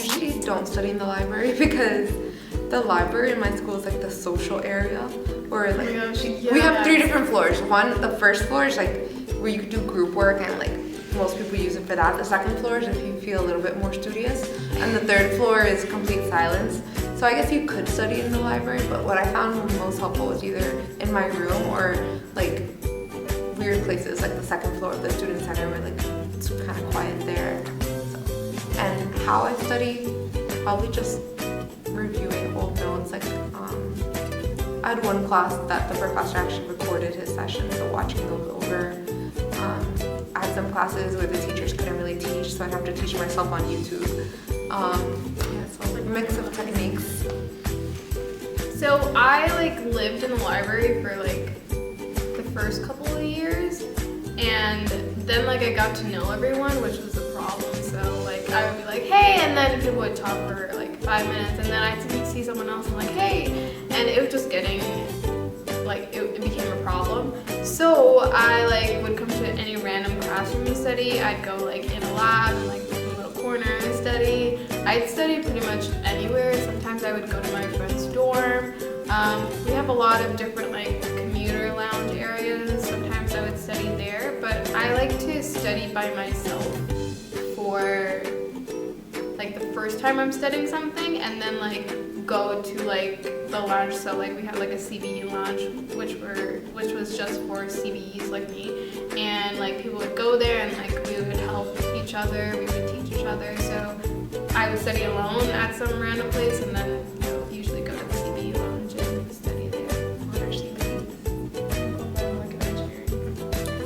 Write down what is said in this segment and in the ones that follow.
usually don't study in the library because the library in my school is like the social area where like we have 3 different floors. The first floor is like where you could do group work and like most people use it for that. The second floor is if you feel a little bit more studious, and the third floor is complete silence. So I guess you could study in the library, but what I found most helpful was either in my room or like weird places like the second floor of the student center where like it's kind of quiet there. So, and how I study, probably just reviewing old notes. Like I had one class that the professor actually recorded his session, so watching those over. I had some classes where the teachers couldn't really teach, so I'd have to teach myself on YouTube. So like a mix of techniques. So I like lived in the library for like the first couple of years, and then like I got to know everyone, which was a problem. So like I would be like, hey, and then people would talk for like 5 minutes, and then I'd see someone else and like, hey, and it was just getting like it became a problem. So I like would come to any random classroom and study. I'd go like in a lab and like in a little corner and study. I'd study pretty much anywhere. Sometimes I would go to my friend's dorm. We have a lot of different like commuter lounge areas. Sometimes I would study there, but I like to study by myself for like the first time I'm studying something, and then like go to like the lounge. So like we have like a CBE lounge, which was just for CBEs like me, and like people would go there and like we would help each other, we would teach each other. So I would study alone at some random place, and then usually go to the CBE lounge and study there. Or CBE.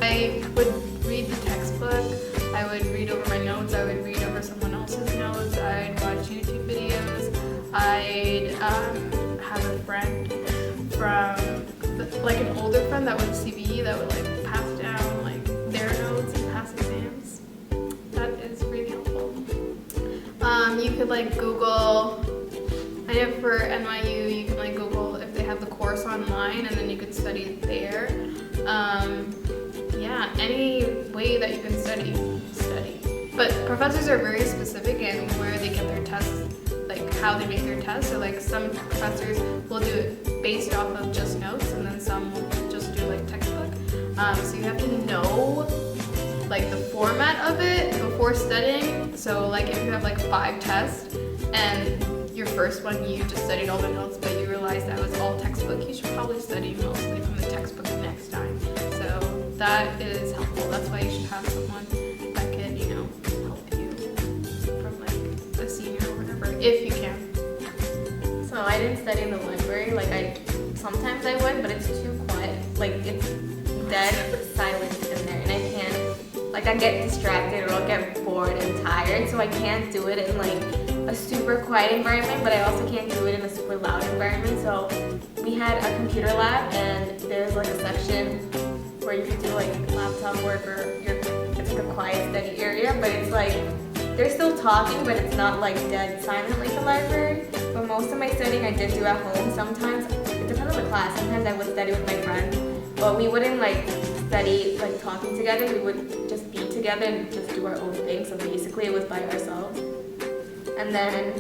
I would read the textbook. I would read over my notes. I would read over someone else's notes. I'd watch YouTube videos. I'd have a friend from like an older friend that was CBE that would like pass down like their notes and pass exams. That is really helpful. You could like Google. I know for NYU you can like Google if they have the course online, and then you could study there. Yeah, any way that you can study. But professors are very specific in where they get their tests, like how they make their tests. So like some professors will do it based off of just notes, and then some will just do like textbook. So you have to know like the format of it before studying. So like if you have like 5 tests and your first one you just studied all the notes, but you realized that was all textbook, you should probably study mostly from the textbook next time. So that is helpful. That's why you should have someone that can, help you from like a senior or whatever, if you can. So I didn't study in the library. Like sometimes I would, but it's too quiet. Like it's dead silent in there, and I can't. Like I get distracted or I'll get bored and tired, so I can't do it in like a super quiet environment, but I also can't do it in a super loud environment. So we had a computer lab, and there's like a section where you can do like laptop work, or it's like a quiet study area, but it's like they're still talking, but it's not like dead silent like the library. But most of my studying I did do at home. Sometimes it depends on the class. Sometimes I would study with my friends, but we wouldn't like study like talking together. We would just be together and just do our own thing. So basically it was by ourselves. And then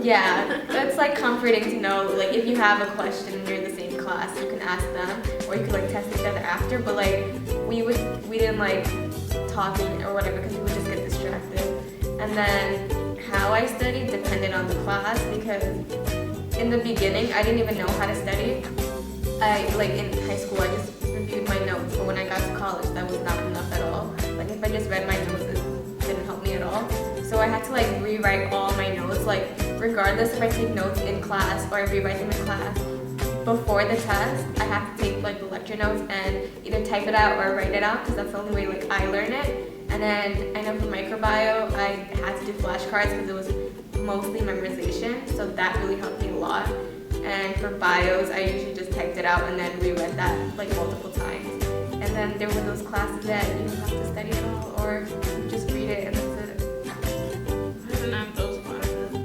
yeah, it's like comforting to know like if you have a question and you're in the same class, you can ask them, or you could like test each other after. But like we didn't like talking or whatever because we would just get distracted. And then how I studied depended on the class, because in the beginning I didn't even know how to study. In high school I just reviewed my notes, but when I got to college that was not enough at all. Like if I just read my notes, it didn't help me at all. So I had to like rewrite all my notes, like regardless if I take notes in class or I rewrite them in class. Before the test, I have to take like the lecture notes and either type it out or write it out, because that's the only way like I learn it. And then I know for microbiome, I had to do flashcards because it was mostly memorization, so that really helped me a lot. And for bios, I usually just typed it out and then reread that like multiple times. And then there were those classes that you have to study it all, or you just read it and that's it. I didn't have those classes.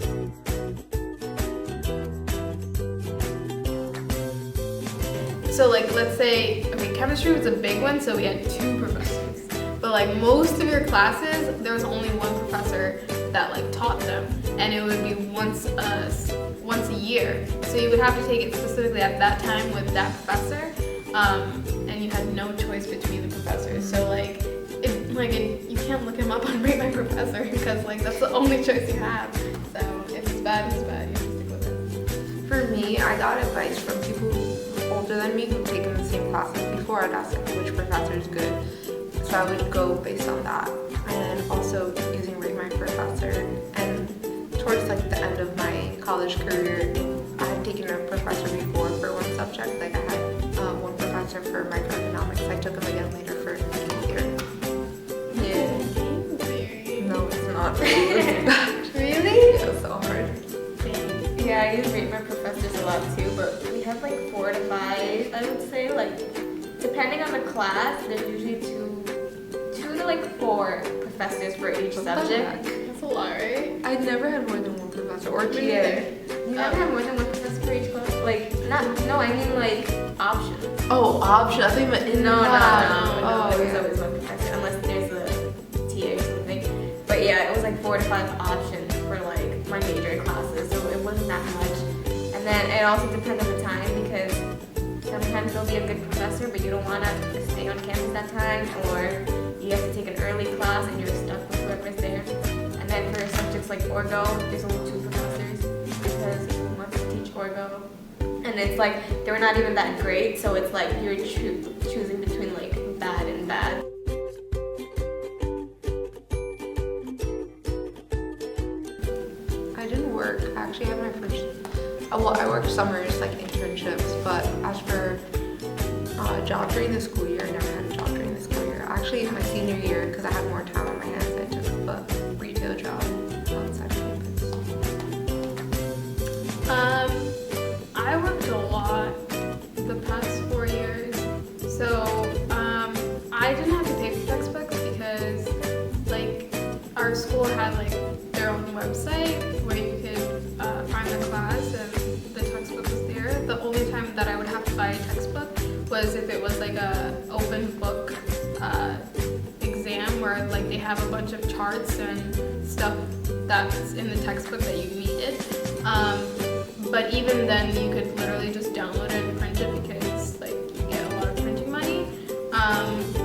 So like let's say, okay, chemistry was a big one, so we had 2 professors. But like most of your classes, there was only one professor that like taught them, and it would be once a year. So you would have to take it specifically at that time with that professor, and you had no choice between the professors. So like, you can't look him up on Rate My Professor because like that's the only choice you have. So if it's bad, it's bad. You have to stick with it. For me, I got advice from people older than me who've taken the same classes before. I'd ask like, which professor is good. So I would go based on that. And also using Rate My Professor. And towards like the end of my college career, I had taken a professor before for one subject. Like I had one professor for microeconomics. I took him again later for game theory. Yeah. No, it's not. Really? It's so hard. Yeah, I use Rate My Professors a lot too, but we have like 4 to 5, I would say. Like, depending on the class, there's usually 2 to like 4 professors for each subject. That's a lot, right? I never had more than one professor or two. Yeah. You never have more than one professor for each class? Like, I mean like options. Oh, option. I think you meant in No, class. there's always one professor, unless there's a TA or something. But yeah, it was like 4 to 5 options for like my major classes, so it wasn't that much. And then it also depends on the time, because sometimes there'll be a good professor, but you don't want to stay on campus that time, or you have to take an early class and you're stuck with whoever's there. And then for subjects like Orgo, there's only 2 professors because who wants to teach Orgo? And it's like, they're not even that great, so it's like you're choosing between like bad and bad. I didn't work. I actually had my first. I worked summers, like internships, but as for job during the school year, I never had a job during the school year. Actually, my senior year, because I had more time on my hands, I took a retail job outside campus. I worked a lot the past 4 years, so I didn't have to pay for textbooks because like our school had like their own website where you could find the class and the textbook was there. The only time that I would have to buy a textbook was if it was like a open book exam where like they have a bunch of charts and stuff that's in the textbook that you needed. But even then you could literally just download it and print it because like you get a lot of printing money.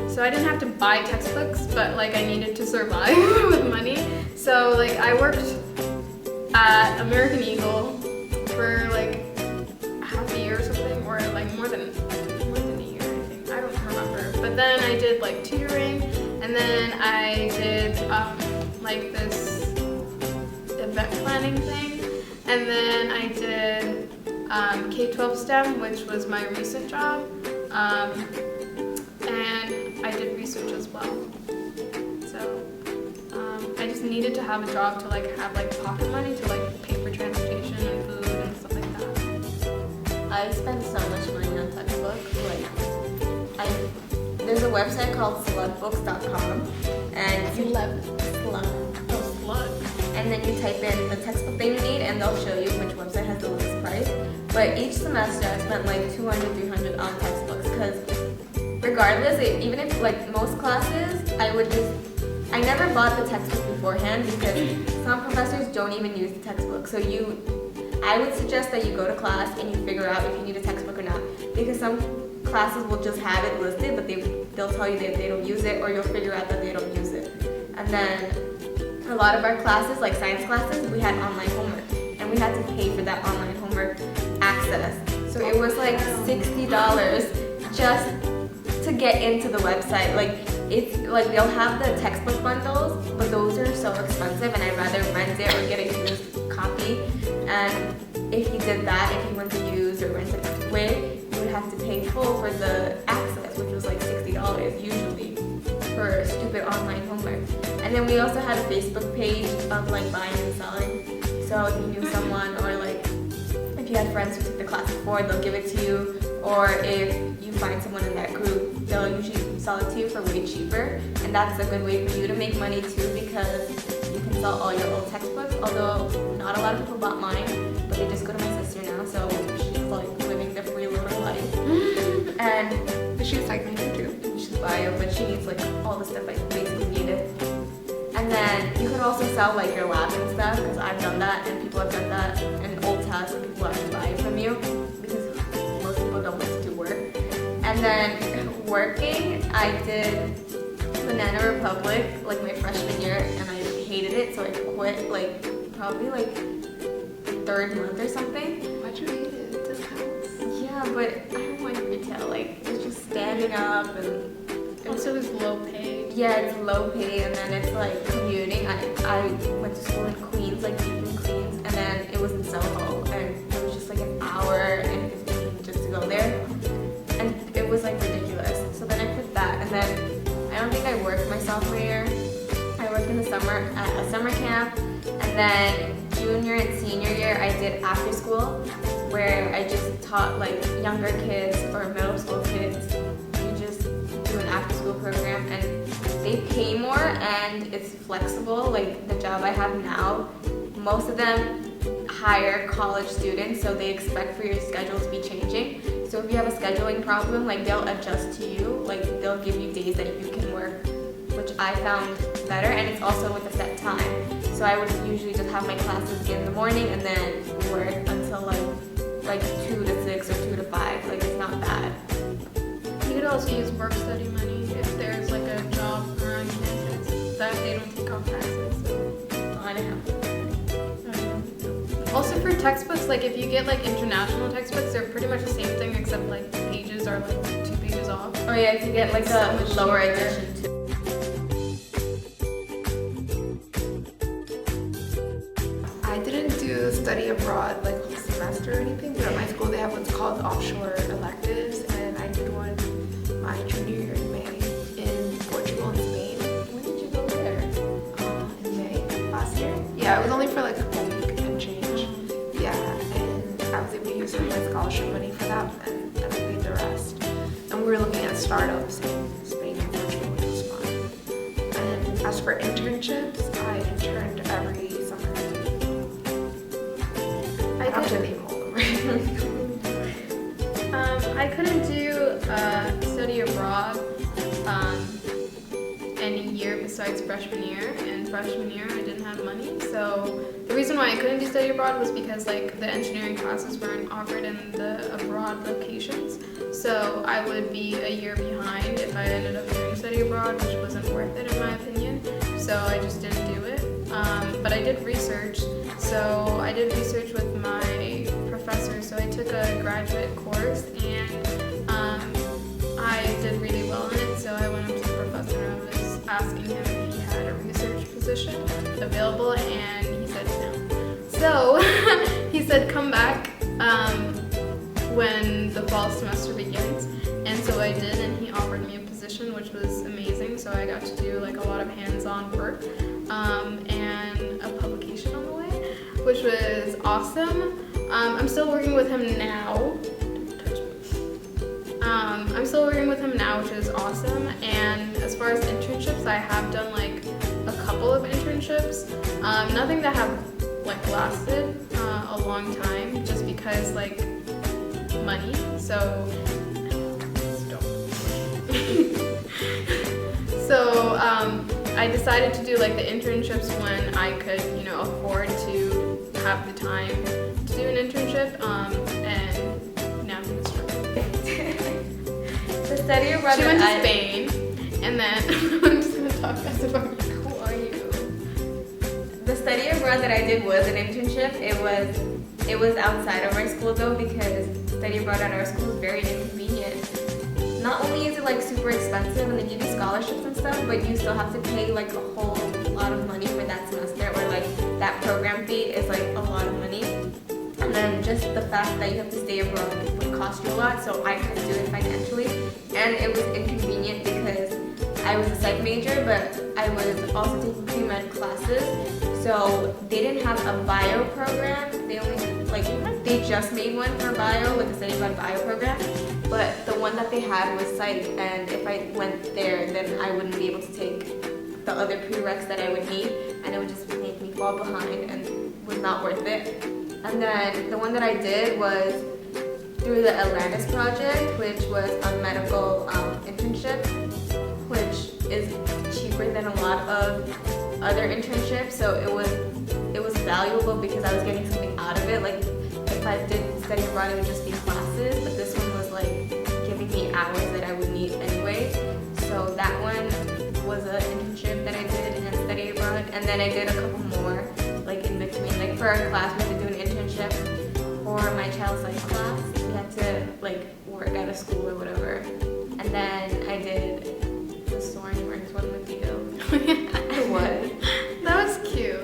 So I didn't have to buy textbooks, but like I needed to survive with money. So like I worked at American Eagle for like half a year or something, or like more than a year, I think. I don't remember. But then I did like tutoring, and then I did like this event planning thing, and then I did K-12 STEM, which was my recent job, and I did research as well. So I just needed to have a job to like have like pocket money to like pay for transportation and food and stuff like that. I spend so much money on textbooks. There's a website called slugbooks.com, and and then you type in the textbook that you need, and they'll show you which website has the lowest price. But each semester I spent like $200, $300 on textbooks, because regardless, even if like most classes, I never bought the textbook beforehand because some professors don't even use the textbook. So I would suggest that you go to class and you figure out if you need a textbook or not, because some classes will just have it listed, but they'll tell you that they don't use it, or you'll figure out that they don't use it. And then a lot of our classes, like science classes, we had online homework, and we had to pay for that online homework access. So it was like $60 just to get into the website. Like it's like they'll have the textbook bundles, but those are so expensive, and I'd rather rent it or get a used copy. And if you did that, if you went to use or rent it way, you would have to pay full for the access, which was like $60 usually for stupid online homework. And then we also had a Facebook page of like buying and selling. So if you knew someone, or like if you had friends who took the class before, they'll give it to you. Or if you find someone in that group, they'll usually sell it to you for way cheaper. And that's a good way for you to make money too, because you can sell all your old textbooks. Although not a lot of people bought mine, but they just go to my sister now, so she's like living the freeloader life. And She's like me too. she's bio, but she needs like all the stuff I basically needed. And then you can also sell like your lab and stuff, because I've done that and people have done that, and old tasks and people have to buy it from you because most people don't like to do work. And then working, I did Banana Republic like my freshman year, and I hated it, so I quit like probably like the third month or something. Why'd you hate it? It doesn't count. Yeah, but I don't like retail. Like it's just standing up and Also, it's low paid. yeah, it's low pay, and then it's like commuting. I went to school in Queens, like deep in Queens, and then it was in Soho, and it was just like an hour and 15 just to go there, and it was like ridiculous. So then I quit that, and then I don't think I worked my sophomore year. I worked in the summer at a summer camp, and then junior and senior year I did after school, where I just taught like younger kids or middle school kids. An after school program, and they pay more and it's flexible. Like the job I have now, most of them hire college students, so they expect for your schedule to be changing. So if you have a scheduling problem, like they'll adjust to you, like they'll give you days that you can work, which I found better, and it's also with a set time. So I would usually just have my classes in the morning and then work until like 2 to 6 or 2 to 5. Like it's not bad. You could also use work study money if there's like a job around campus that they don't take off taxes. So. I don't know. Also for textbooks, like if you get like international textbooks, they're pretty much the same thing except like pages are like 2 pages off. Oh yeah, if you get like So a much lower cheaper. edition too. I didn't do study abroad like whole semester or anything, but at my school they have what's called offshore electives, and I did one my junior year in May in Portugal and Spain. When did you go there? In May last year. Yeah, it was only for like a week and change. Yeah, and I was able to use some of my scholarship money for that, and then I paid the rest. And we were looking at startups in Spain and Portugal, which was fun. And as for internships, I interned every summer. I have to name all of them. I couldn't do study abroad any year besides freshman year, and freshman year I didn't have money. So the reason why I couldn't do study abroad was because like the engineering classes weren't offered in the abroad locations. So I would be a year behind if I ended up doing study abroad, which wasn't worth it in my opinion. So I just didn't do it. But I did research. So I did research with my professor. So I took a graduate course, and I did really well in it. So I went up to the professor and I was asking him if he had a research position available, and he said no. So he said come back when the fall semester begins. And so I did, and he offered me a position, which was amazing. So I got to do like a lot of hands-on work and a publication on the way, which was awesome. I'm still working with him now. I'm still working with him now, which is awesome. And as far as internships, I have done like a couple of internships. Nothing that have like lasted a long time, just because like money. So I decided to do like the internships when I could, afford to have the time to do an internship. And now I'm gonna struggle. The study abroad. She went to Spain, and then I'm just gonna talk fast about me. Who are you? The study abroad that I did was an internship. It was outside of our school though, because study abroad at our school is very inconvenient. Not only is it like super expensive and they give you scholarships and stuff, but you still have to pay like a whole lot of money for that semester, or like that program fee is like a lot of money. And then just the fact that you have to stay abroad would cost you a lot, so I couldn't do it financially. And it was inconvenient because I was a psych major, but I was also taking pre-med classes. So they didn't have a bio program. They just made one for bio with the study abroad bio program. But the one that they had was psych, and if I went there, then I wouldn't be able to take the other prereqs that I would need, and it would just make me fall behind and was not worth it. And then the one that I did was through the Atlantis project, which was a medical internship, which is cheaper than a lot of other internships, so it was valuable because I was getting something out of it. Like if I did study abroad, it would just be classes, but this one was like giving me hours that I would need anyway. So that one was an internship that I did and study abroad, and then I did a couple more like in between. Like for our class, we had to do an internship for my child psych class. We had to like work at a school or whatever, and then I did the Soaring Works one with you. What? That was cute.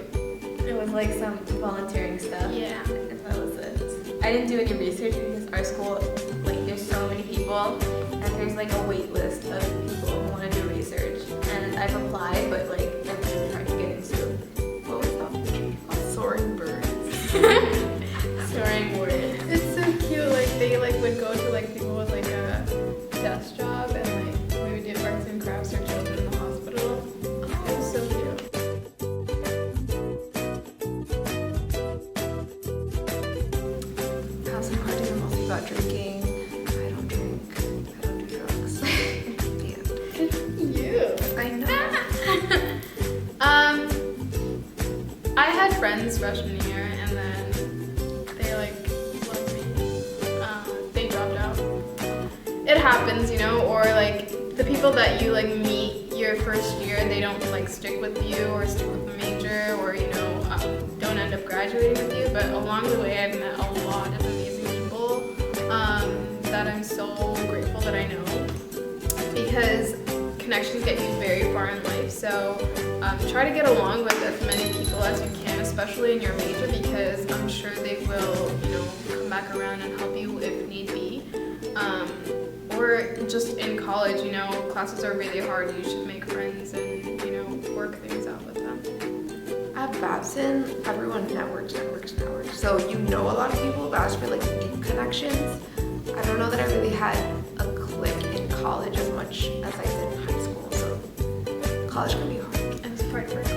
It was like some volunteering stuff. Yeah. And that was it. I didn't do any research because our school, like, there's so many people, and there's like a wait list of people who want to do research. And I've applied, but like, it's really hard to get into. What was that? Soaring birds. Soaring Words. It's so cute. Like they like would go to like people with like a desk job, and like we would do arts and crafts for children in the hospital. It was so cute. How's it hard to mostly about drinking? I don't drink. I don't do drugs. Yeah. You. I know. I had friends freshman year, and then they like loved me. They dropped out. It happens, you know, or like the people that you like meet your first year, they don't like stick with you or stick with the major, or you know, don't end up graduating with you. But along the way, I've met a lot of amazing people that I'm so grateful that I know, because connections get you very far in life. So try to get along with as many people as you can, especially in your major, because I'm sure they will, you know, come back around and help you if need be. Or just in college, you know, classes are really hard. You should make friends and, you know, work things out with them. At Babson, everyone networks. So you know a lot of people, but as for like deep connections, I don't know that I really had a clique in college as much as I did in high school. So college can be hard. And it's part of it.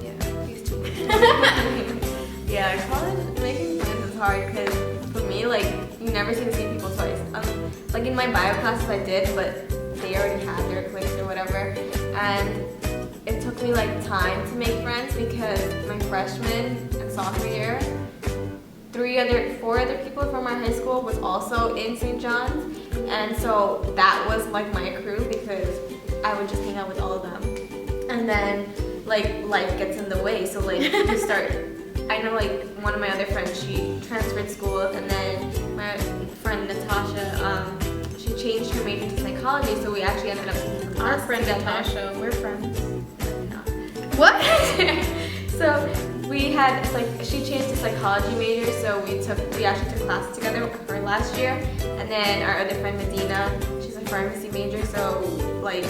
Yeah, these two. Yeah, college making friends is hard because for me, like, you never see the same people twice. Like in my bio classes I did, but they already had their cliques or whatever. And it took me like time to make friends because my freshman and sophomore year, 4 other people from my high school was also in St. John's. And so that was like my crew because I would just hang out with all of them. And then like life gets in the way, so like you start, I know like one of my other friends, she transferred schools, and then my friend Natasha, she changed her major to psychology, so we actually ended up taking some Our classes friend together. Natasha, we're friends. No. What? So we had, it's like, she changed to psychology major, so we actually took classes together with her last year. And then our other friend Medina, she's a pharmacy major, so like,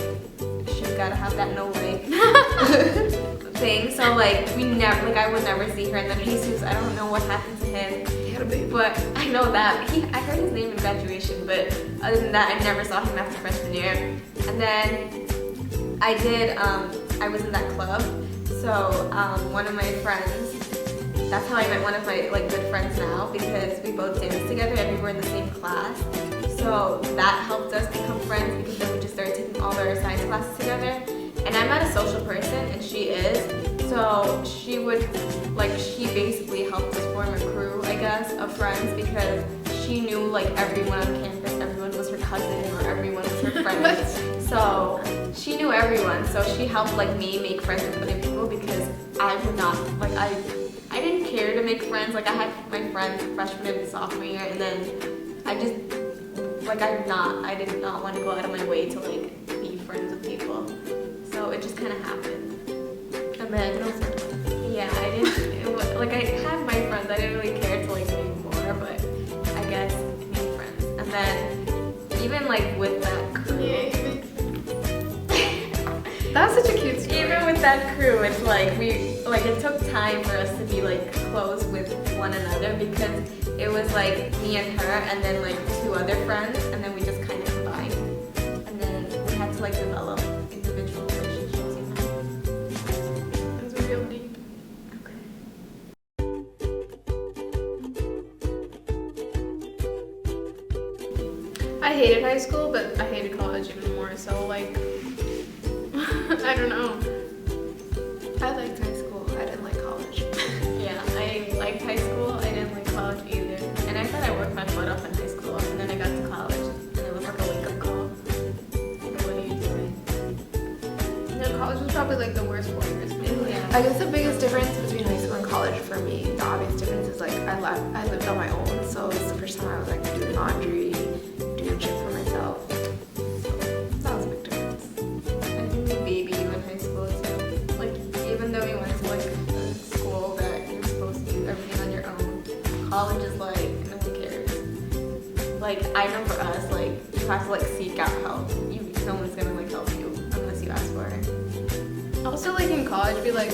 she's gotta have that no way thing. So like, I would never see her. And then Jesus, I don't know what happened to him. He had a baby. But I know that, I heard his name in graduation, but other than that, I never saw him after freshman year. And then I was in that club. So one of my friends, that's how I met one of my like good friends now, because we both danced together and we were in the same class. So that helped us become friends because then we just started taking all our science classes together. And I'm not a social person and she is. So she basically helped us form a crew, I guess, of friends because she knew like everyone on campus, everyone was her cousin or everyone was her friend. So she knew everyone, so she helped like me make friends with other people because I would not, like I didn't care to make friends. Like I had my friends freshman and sophomore year, and then I just, like I did not want to go out of my way to like be friends with people. So it just kind of happened. And then, yeah, I didn't, like I had my friends, I didn't really care to like make more, but I guess I made friends. And then even like with that crew, That's such a cute story. even with that crew, it's like it took time for us to be like close with one another because it was like me and her and then like 2 other friends, and then we just kind of combined, and then we had to like develop individual relationships, you know. That's real deep. I hated high school, but I hated college even more. So like, I don't know. I liked I guess the biggest difference between high school and college for me, the obvious difference is like I lived on my own, so it's the first time I was like doing laundry, doing shit for myself. So that was a big difference. I think they baby you in high school too. Like even though you went to like a school that you're supposed to do everything on your own, college is like no one cares. Like I know for us, like you have to like seek out help. No one's gonna like help you unless you ask for it. Also, like in college, be like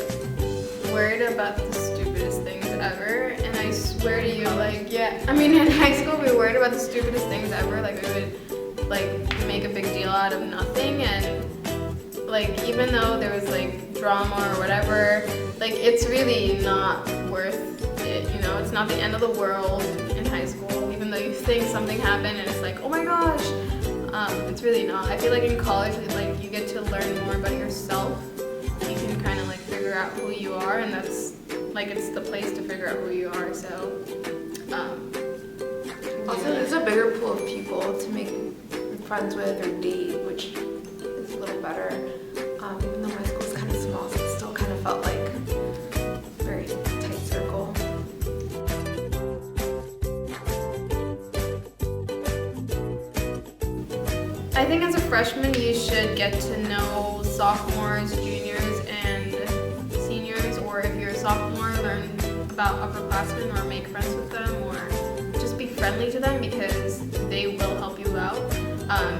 worried about the stupidest things ever, and I swear to you, like yeah, I mean in high school we were worried about the stupidest things ever. Like we would like make a big deal out of nothing, and like even though there was like drama or whatever, like it's really not worth it. You know, it's not the end of the world in high school. Even though you think something happened and it's like, oh my gosh. It's really not. I feel like in college, like you get to learn more about yourself. You can kind of like figure out who you are, and that's like it's the place to figure out who you are. So, also there's a bigger pool of people to make friends with or date, which is a little better. Even though my school's kind of small, so it still kind of felt like a very tight circle. I think as a freshman, you should get to know sophomores, juniors, and seniors, or if you're a sophomore, learn about upperclassmen or make friends with them, or just be friendly to them because they will help you out.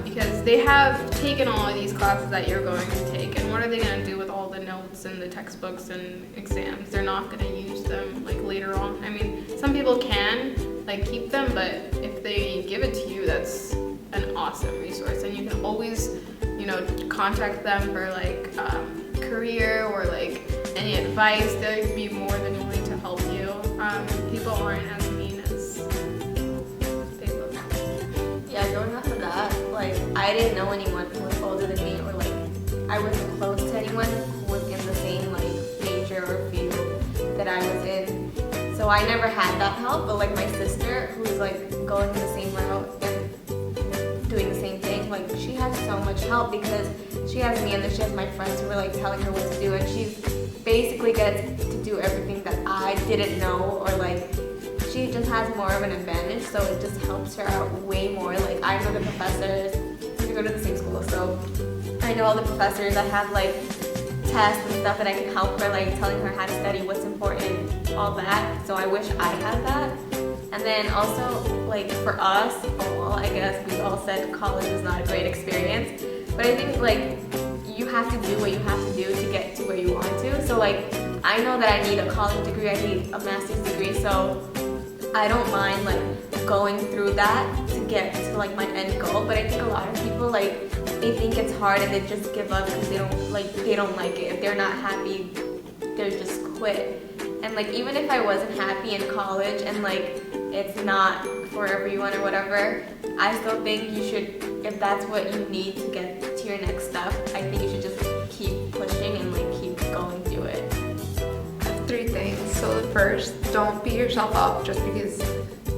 Because they have taken all of these classes that you're going to take, and what are they going to do with all the notes and the textbooks and exams? They're not going to use them like later on. I mean, some people can like keep them, but if they give it to you, that's an awesome resource, and you can always, you know, contact them for like career or like any advice. They'd be more than willing to help you. People aren't as mean as they look. Yeah, going off of that, like I didn't know anyone who was older than me, or like I wasn't close to anyone who was in the same like major or field that I was in. So I never had that help, but like my sister, who's like going the same route and doing the same thing, like she has so much help because she has me and then she has my friends who are like telling her what to do, and she's basically gets to do everything that I didn't know, or like she just has more of an advantage, so it just helps her out way more. Like I know the professors, we go to the same school, so I know all the professors. I have like tests and stuff that I can help her, like telling her how to study, what's important, all that. So I wish I had that. And then also, like for us, well, I guess we all said college is not a great experience, but I think like you have to do what you have to do to get to where you want to. So like I know that I need a college degree, I need a master's degree, so I don't mind like going through that to get to like my end goal. But I think a lot of people like they think it's hard and they just give up because they don't like it. If they're not happy, they just quit. And like even if I wasn't happy in college and like it's not for everyone or whatever, I still think you should, if that's what you need to get to your next step, I think you should just keep pushing and like keep going through it. I have 3 things. So the first, don't beat yourself up just because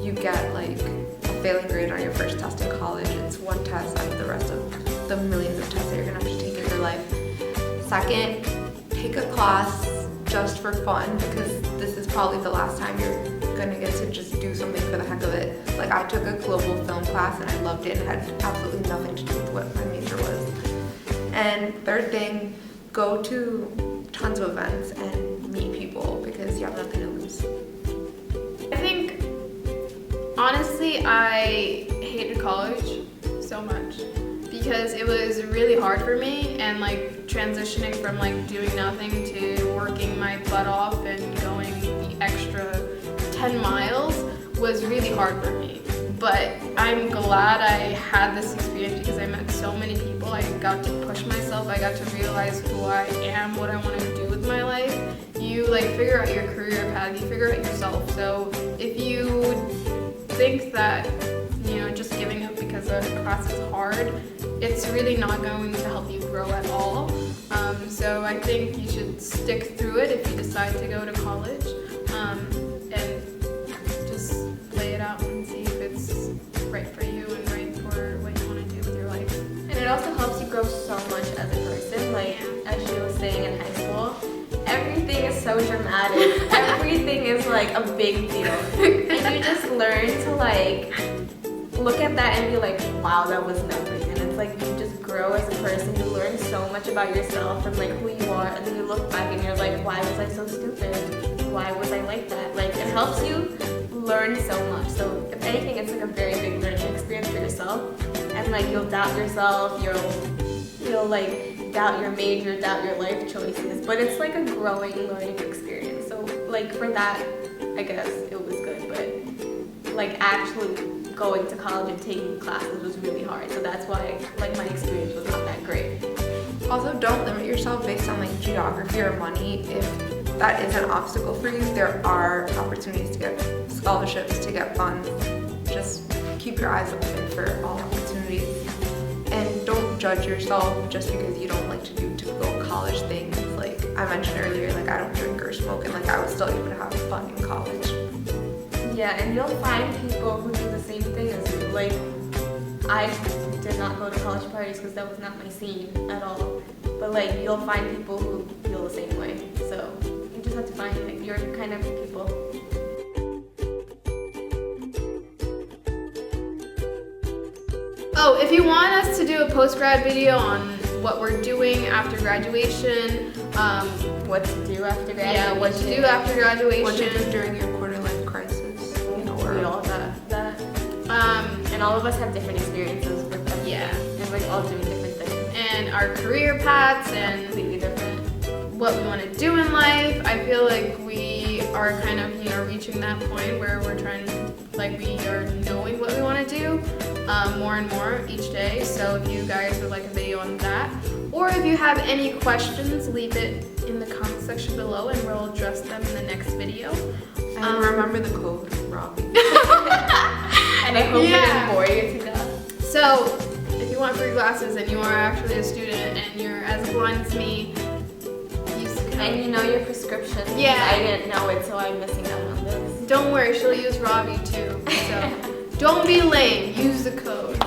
you get like a failing grade on your first test in college. It's one test out of the rest of the millions of tests that you're gonna have to take in your life. Second, take a class just for fun, because this is probably the last time you're gonna get to just do something for the heck of it. Like I took a global film class and I loved it and had absolutely nothing to do with what my major was. And third thing, go to tons of events and meet people because you have nothing to lose. I think honestly I hated college so much because it was really hard for me, and like transitioning from like doing nothing to working my butt off and going the extra 10 miles was really hard for me. But I'm glad I had this experience because I met so many people. I got to push myself. I got to realize who I am, what I want to do with my life. You like figure out your career path, you figure out yourself. So if you think that, you know, just giving up because a class is hard, it's really not going to help you grow at all. So I think you should stick through it if you decide to go to college, and just play it out and see if it's right for you and right for what you want to do with your life. And it also helps you grow so much as a person. Like as she was saying in high school, everything everything is so dramatic. Everything is like a big deal. And you just learn to like look at that and be like, wow, that was nothing. And it's like you just grow as a person. You learn so much about yourself and like who you are. And then you look back and you're like, why was I so stupid? Why was I like that? Like it helps you learn so much. So if anything, it's like a very big learning experience for yourself. And like you'll doubt yourself. You'll like doubt your major, doubt your life choices. But it's like a growing learning experience. So like for that, I guess it was good. But like actually going to college and taking classes was really hard. So that's why like my experience was not that great. Also, don't limit yourself based on like geography or money. If that is an obstacle for you, there are opportunities to get scholarships, to get funds. Just keep your eyes open for all opportunities. And don't judge yourself just because you don't like to do typical college things. Like I mentioned earlier, like I don't drink or smoke, and like I was still able to have fun in college. Yeah, and you'll find people who do the same thing as you. Like, I did not go to college parties because that was not my scene at all. But like, you'll find people who feel the same way. So you just have to find like your kind of people. Oh, if you want us to do a post-grad video on what we're doing after graduation, What to do after graduation. yeah, what to do after graduation. What to do during your quarter-life crisis. You know, We or all got that. And all of us have different experiences with everything. Yeah. And we're all doing different things. And our career paths and Completely different. what we want to do in life. I feel like we are kind of, reaching that point where we're trying, like we are knowing what we want to do more and more each day. So if you guys would like a video on that, or if you have any questions, leave it in the comment section below and we'll address them in the next video. and remember the code, Ravi. And I hope we Yeah. didn't bore you to death. So if you want free glasses and you are actually a student and you're as blind as me, use the code. And you know your prescription. Yeah. I didn't know it, so I'm missing out on this. Don't worry, she'll use Ravi too. So don't be lame, use the code.